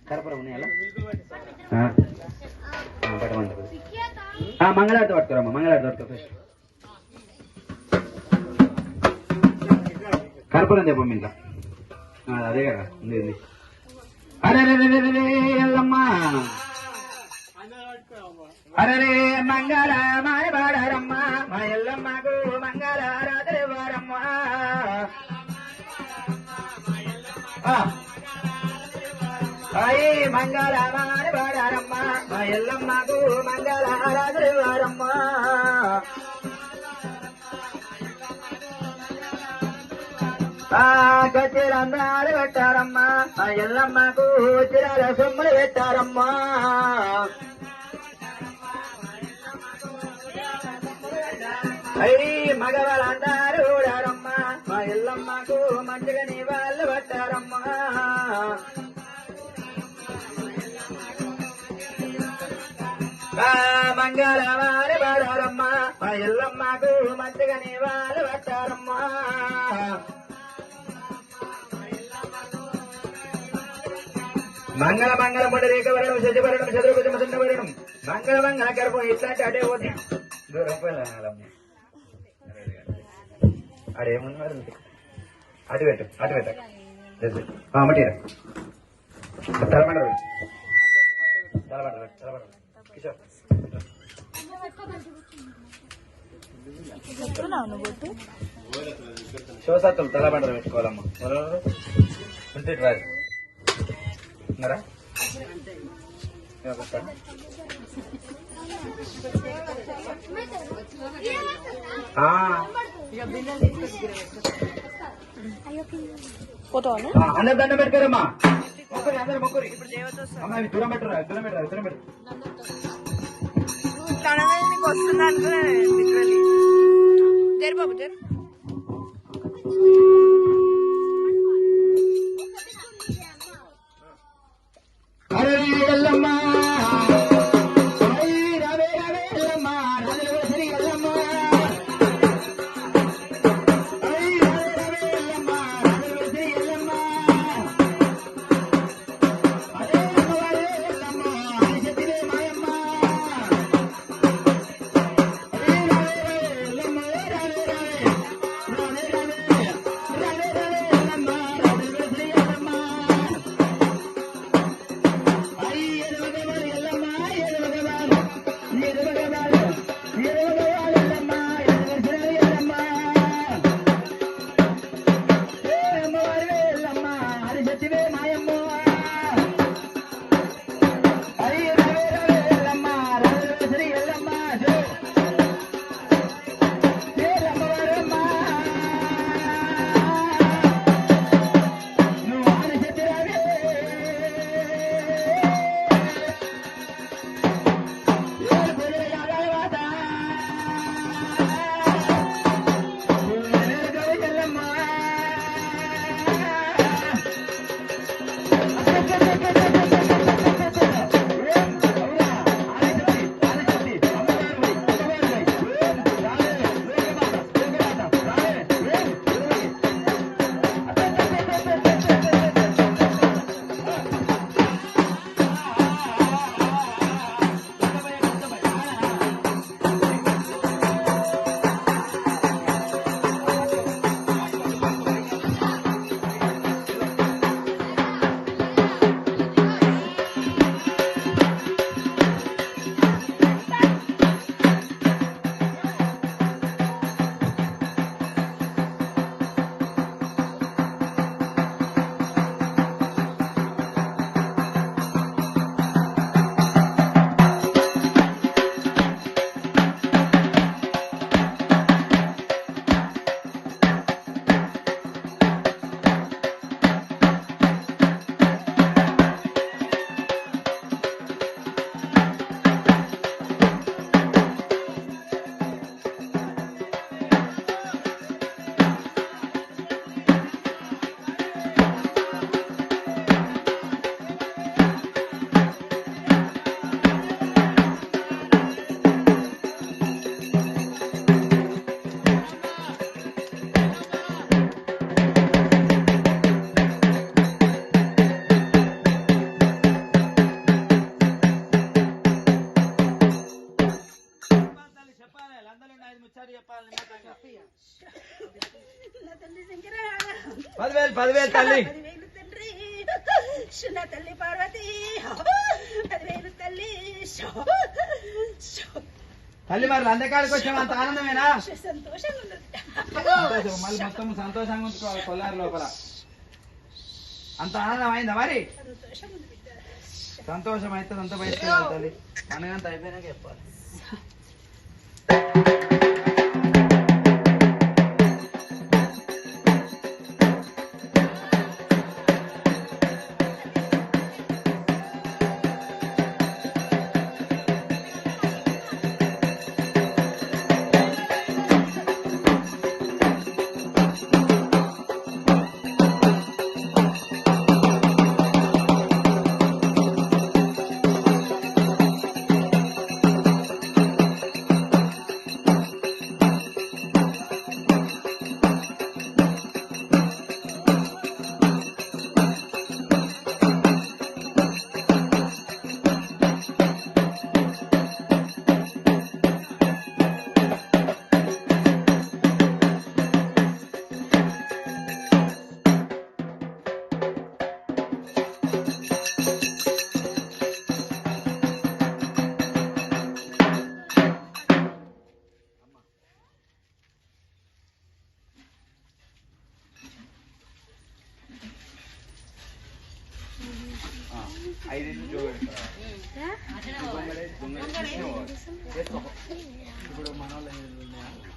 కరపర ఉన్నాయా మంగళారతి పట్టుకోరమ్మా మంగళారతి పట్టుకో కరపరం చెప్పమ్మ ఇంకా అదే కదా ఉంది ఉంది అరే ఎల్లమ్మా అరే మంగళ మాయవాడారమ్మ మా ఎల్లమ్మకు మంగళ రాత్రి వారమ్మా అయ్యి మంగళ మాయవాడారమ్మ మా ఎల్లమ్మకు మంగళ రాత్రి వారమ్మా గచ్చిరందాలు పెట్టారమ్మా మా ఎల్లమ్మకు చిరాల సొమ్ములు పెట్టారమ్మా అయ్యి మగవాళ్ళందరూ కూడారమ్మా మా ఎల్లమ్మకు మంచిగా నీ వాళ్ళు పట్టారమ్మా మంగళవారి పడారమ్మా మా ఎల్లమ్మకు మంచిగా నీ వాళ్ళు పట్టారమ్మా మంగళ మంగళ మొండరేకవరణం శశివరణం శత్రుభుజమసన్నవరణం మంగళ మంగళ గర్భం ఇట్లాంటి అడే పోతే దూరం పోయినా అడేమున్నారు అటు పెట్టు మటీరా తలబండ కిషోర్ శివసత్తులు తలబండలు పెట్టుకోవాలమ్మా ఉంటే రాదు ఉన్నారా అందరు దండం పెట్టుకోరమ్మా మొక్కరి అందరు మొక్కరి అమ్మా దూరం పెట్టరు దూరం పెట్టరు దూరం పెట్టరు బాబు అరే ఎల్లమ్మా 10,000 తల్లి. 10,000 తండ్రి చిన్న తల్లి పార్వతి 10,000 తల్లి తల్లి మరి లందకాడికి వచ్చాము, అంత ఆనందమేనా? సంతోషంగా ఉన్నది. మళ్ళీ మొత్తం సంతోషంగా ఉంచుకోవాలి కొల్లారి లోపల. అంత ఆనందం అయిందా మరి? సంతోషంగా ఉంది బిడ్డ. సంతోషం అయితే అంత బయటకు తల్లి. పండుగంతా అయిపోయినాక చెప్పాలి. ఇప్పుడు మన వాళ్ళు